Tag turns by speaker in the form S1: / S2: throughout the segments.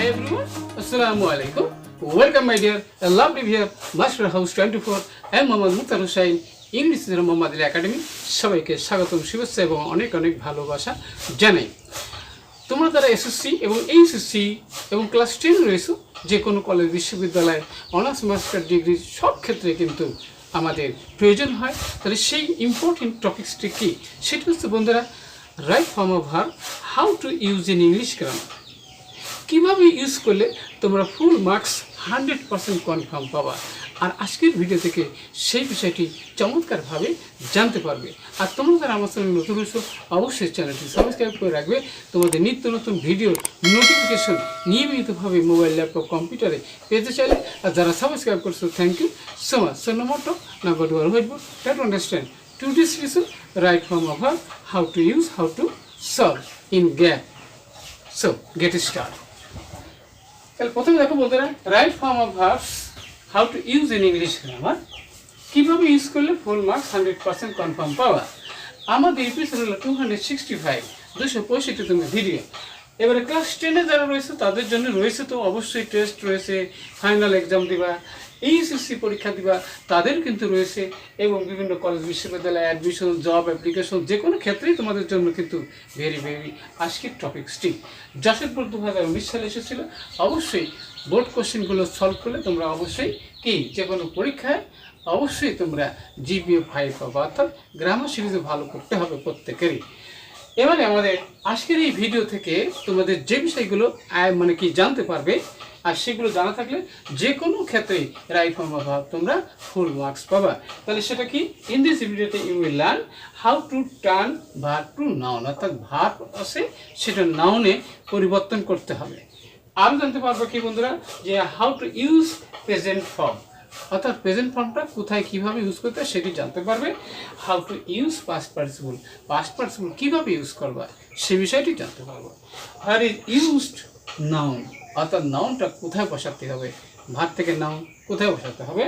S1: Hi everyone, Assalamu alaikum. Welcome my dear, a lovely here, Master House 24. I am Mohammad Mukhtar Hussain, English Mohammad Ali Academy. সবাইকে স্বাগতম, শুভেচ্ছা এবং অনেক অনেক ভালোবাসা জানাই। তোমরা যারা এসএসসি এবং এইচএসসি এবং ক্লাস 10 রয়েছে, যে কোনো কলেজ বিশ্ববিদ্যালয় অনার্স মাস্টার ডিগ্রি সব ক্ষেত্রে কিন্তু আমাদের প্রয়োজন হয়। তাহলে সেই ইম্পর্টেন্ট টপিকসটি কি, সেটা হচ্ছে বন্ধুরা right form of verb, how to use in English grammar. কীভাবে ইউজ করলে তোমরা ফুল মার্কস 100% কনফার্ম পাবা। আর আজকের ভিডিও থেকে সেই বিষয়টি চমৎকারভাবে জানতে পারবে। আর তোমরা যারা আমার চ্যানেল নতুন হয়েছো, অবশ্যই চ্যানেলটি সাবস্ক্রাইব করে রাখবে। তোমাদের নিত্য নতুন ভিডিও নোটিফিকেশন নিয়মিতভাবে মোবাইল, ল্যাপটপ, কম্পিউটারে পেতে চাইলে। আর যারা সাবস্ক্রাইব করছো, thank you so much. So no more talk, now go to our whiteboard. Try to understand to this lesson right form of verb, how to use, how to solve in gap. So get started. তাহলে প্রথমে দেখো বন্ধুরা, right form of verbs how to use in English grammar. কীভাবে use করলে full marks 100% confirm পাওয়া। আমাদের episode হলো 265, 265তম video. এবারে ক্লাস 10-এ যারা রয়েছে তাদের জন্য রয়েছে তো অবশ্যই টেস্ট রয়েছে, ফাইনাল এক্সাম দিবা, এইচএসসি পরীক্ষা দিবা, তাদের কিন্তু রয়েছে। এবং বিভিন্ন কলেজ বিশ্ববিদ্যালয় অ্যাডমিশন, জব অ্যাপ্লিকেশন, যে কোনো ক্ষেত্রেই তোমাদের জন্য কিন্তু ভেরি আজকের টপিক্সটি। যশোরপুর 2019 সালে এসেছিল। অবশ্যই বোর্ড কোশ্চেনগুলো সলভ করলে তোমরা অবশ্যই কি যে কোনো পরীক্ষায় অবশ্যই তোমরা জিপিএ 5 পাবা, অর্থাৎ গ্রামার সিরিজে ভালো করতে হবে প্রত্যেকেরই। এবারে আমাদের আজকের এই ভিডিও থেকে তোমাদের যে বিষয়গুলো মানে কি জানতে পারবে, আর সেগুলো জানা থাকলে যে কোনো ক্ষেত্রেই রাইট ফর্ম অফ ভার্ব তোমরা ফুল মার্কস পাবা। তাহলে সেটা কি, ইন দিস ভিডিওতে you will learn how to turn verb to noun, অর্থাৎ ভার্ব আছে সেটা নাউনে পরিবর্তন করতে হবে। আরও জানতে পারবো কি বন্ধুরা, যে how to use present form, অর্থাৎ প্রেজেন্ট ফর্মটা কোথায় কীভাবে ইউজ করতে হয় সেটি জানতে পারবে। How to use past participle, past participle কীভাবে ইউজ করবা সে বিষয়টি জানতে পারবো। হোয়ার ইজ ইউজড নাউন, অর্থাৎ নাউনটা কোথায় বসাতে হবে, ভার্ব থেকে নাউন কোথায় বসাতে হবে।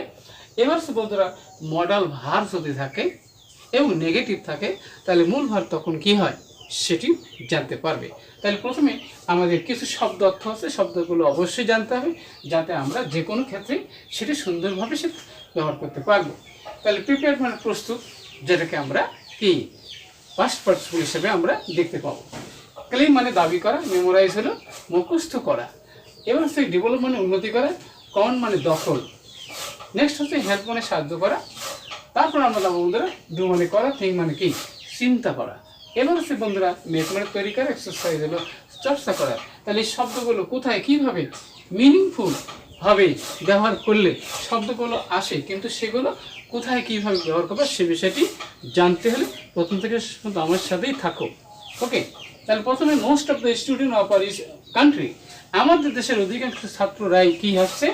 S1: এবার বন্ধুরা মডাল ভার্ব যদি থাকে এবং নেগেটিভ থাকে তাহলে মূল ভার্ব তখন কি হয় সেটি জানতে পারবে। তাহলে প্রথমে আমাদের কিছু শব্দ অর্থ আছে, শব্দগুলো অবশ্যই জানতে হবে যাতে আমরা যে কোনো ক্ষেত্রে সেটি সুন্দরভাবে সে ব্যবহার করতে পারবো। তাহলে প্রিপেয়ার মানে প্রস্তুত, যেটাকে আমরা কি পাস্ট পার্টিসিপল হিসেবে আমরা দেখতে পাবো। ক্লেম মানে দাবি করা, মেমোরাইজ হলো মুখস্থ করা। এবার সেই ডেভেলপ মানে উন্নতি করা, কমন মানে দখল। নেক্সট হচ্ছে হেল্প মানে সাহায্য করা। তারপর আমরা যাবো বন্ধুরা ডু মানে করা, থিঙ্ক মানে কি চিন্তা করা। এবার হচ্ছে বন্ধুরা মেক মানে তৈরি করা, এক্সারসাইজ হলো চর্চা করা। তাহলে এই শব্দগুলো কোথায় কীভাবে মিনিংফুল ভাবে ব্যবহার করলে শব্দগুলো আসে, কিন্তু সেগুলো কোথায় কীভাবে ব্যবহার করবে সে বিষয়টি জানতে হলে প্রথম থেকে আমার সাথেই থাকো। ওকে, তাহলে প্রথমে most of the student of our country, আমাদের দেশের অধিকাংশ ছাত্ররাই কি হচ্ছে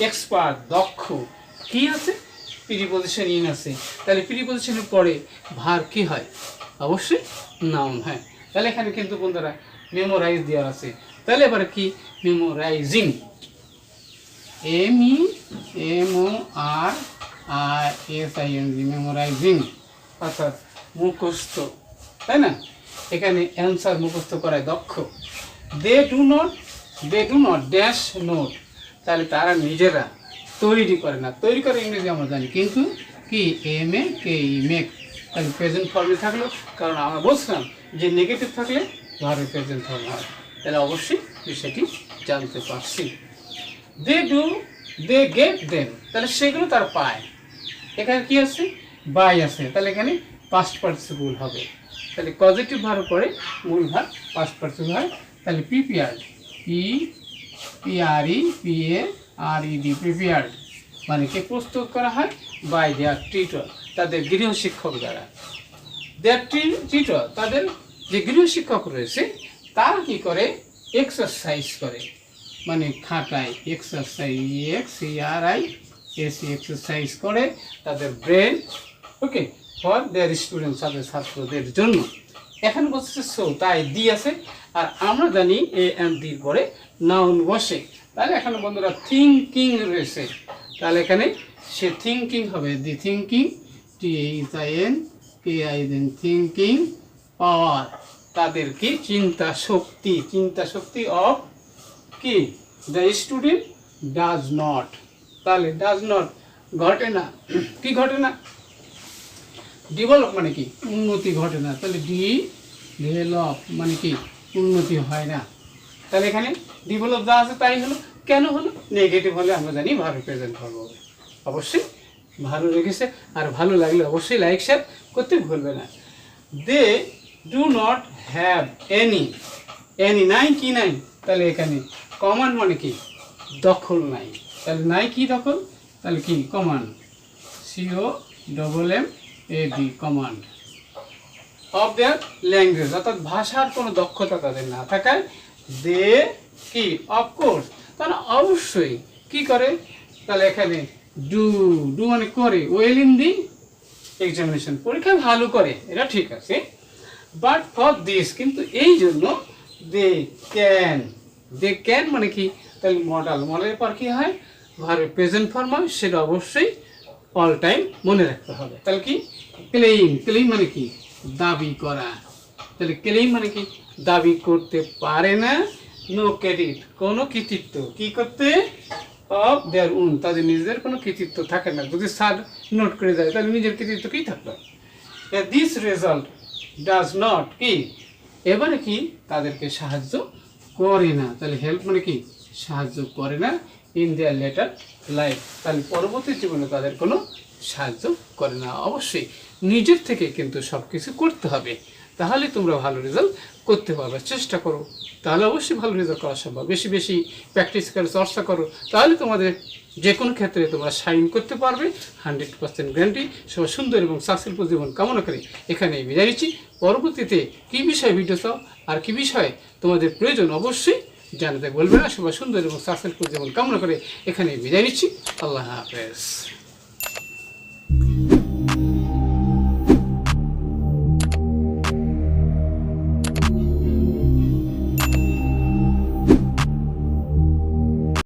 S1: এক্সপার্ট, দক্ষ। কি আছে প্রিপোজিশন ইন আছে, তাহলে প্রিপোজিশনের পরে ভার কি হয় অবশ্যই নাউন হয়। তাহলে এখানে কিন্তু বন্ধুরা মেমোরাইজ দেওয়া আছে। তাহলে এবারে কি মেমোরাইজিং, MEMORISING, মেমোরাইজিং অর্থাৎ মুখস্থ, তাই না। এখানে অ্যান্সার মুখস্থ করায় দক্ষ। They do not dash note, তাহলে তারা নিজেরা তৈরি করে না, তৈরি করে ইংরেজি আমরা জানি, কিন্তু কি MAKE মেক। তাহলে প্রেজেন্ট ফর্মে থাকলো, কারণ আমরা বলছিলাম যে নেগেটিভ থাকলে ভার্বে প্রেজেন্ট ফর্ম হয়। তাহলে অবশ্যই বিষয়টি জানতে পারছি। They do, they get them, তাহলে সেগুলো তার পায়। এখানে কি আছে বাই আছে, তাহলে এখানে পাস্ট পার্টিসিপল হবে। তাহলে পজিটিভ ভার্ব পরে মূল ভার্ব পাস্ট পার্টিসিপল হয়। তাহলে প্রিপেয়ার্ড, PREPARED, প্রিপেয়ার্ড মানে কি প্রস্তুত করা হয় বাই দেয়ার টিচার, তাদের গৃহ শিক্ষক দ্বারা। দেয়ার টিচার, তাদের যে গৃহ শিক্ষক রয়েছে তারা কি করে এক্সারসাইজ করে, মানে খাটায়, এক্সারসাইজ এক্সারসাইজ করে তাদের brain. Okay, for their student, তাদের ছাত্রদের জন্য। এখন বলছে সো, তাই দি আছে, আর আমরা জানি এ অ্যান্ড দির পরে নাউন বসে। তাহলে এখানে বন্ধুরা থিঙ্কিং রয়েছে, তাহলে এখানে সে থিঙ্কিং হবে, দি থিঙ্কিং, THINKING, থিঙ্কিং পাওয়ার, তাদের কি চিন্তা শক্তি, চিন্তা শক্তি অফ কি দ্য স্টুডেন্ট ডাজ নট, তাহলে ডাজ নট ঘটে না, কি ঘটে না, ডেভেলপ মানে কি উন্নতি ঘটে না, তাহলে ডেভেলপ মানে কি উন্নতি হয় না। তাহলে এখানে ডেভেলপ যা আছে তাই হলো, কেন হলো, নেগেটিভ হলে আমরা জানি ভালো প্রেজেন্ট হবে, অবশ্যই ভালো লেগেছে। আর ভালো লাগলে অবশ্যই লাইক শেয়ার করতে ভুলবে না। They do not have any, any নাই কি নাই, তাহলে এখানে কমান্ড মানে কি দখল নাই, তাহলে নাই কি দখল, তাহলে কি command, COMMAND command of their language, অর্থাৎ ভাষার কোনো দক্ষতা তাদের না থাকায় দে কি অফকোর্স তারা অবশ্যই কি করে, তাহলে এখানে ডু ডু মানে করে, ওয়েল ইন দি এক্সামিনেশন পরীক্ষায় ভালো করে, এটা ঠিক আছে। বাট ফর দিস কিন্তু এই জন্য দে ক্যান মানে কি, তাহলে মডেলের পর কি হয় ভার্বের প্রেজেন্ট ফর্ম হয়, সেটা অবশ্যই অল টাইম মনে রাখতে হবে। তাহলে কি ক্লেইম মানে কি দাবি করা, তাহলে ক্লেইম মানে কি দাবি করতে পারে না, নো ক্রেডিট কোনো কৃতিত্ব কি করতে অফ দেয়ার ওন, তাদের নিজেদের কোনো কৃতিত্ব থাকে না, যদি স্যার নোট করে যায় তাহলে নিজের কৃতিত্ব কি থাকলো। দিস রেজাল্ট ডাজ নট কি এবারে কি তাদেরকে সাহায্য করে না, তাহলে হেল্প মানে কি সাহায্য করে না, ইন দেয়ার লেটার লাইফ, তাহলে পরবর্তী জীবনে তাদের কোনো সাহায্য করে না। অবশ্যই নিজের থেকে কিন্তু সব কিছু করতে হবে, তাহলে তোমরা ভালো রেজাল্ট করতে পারবে, চেষ্টা করো তাহলে অবশ্যই ভালো রেজাল্ট করা সম্ভব, বেশি বেশি প্র্যাকটিস করো, চর্চা করো, তাহলে তোমাদের যে কোনো ক্ষেত্রে তোমরা সাইন করতে পারবে, 100% গ্যারান্টি। সবাই সুন্দর এবং সাকসেসফুল জীবন কামনা করি এখানে বিদায় নিচ্ছি। পরবর্তীতে কী বিষয়ে ভিডিও চাও আর কী বিষয়ে তোমাদের প্রয়োজন অবশ্যই জানাতে বলবে না। সবাই সুন্দর এবং সাকসেসফুল জীবন কামনা করে এখানে বিদায় নিচ্ছি। আল্লাহ হাফেজ।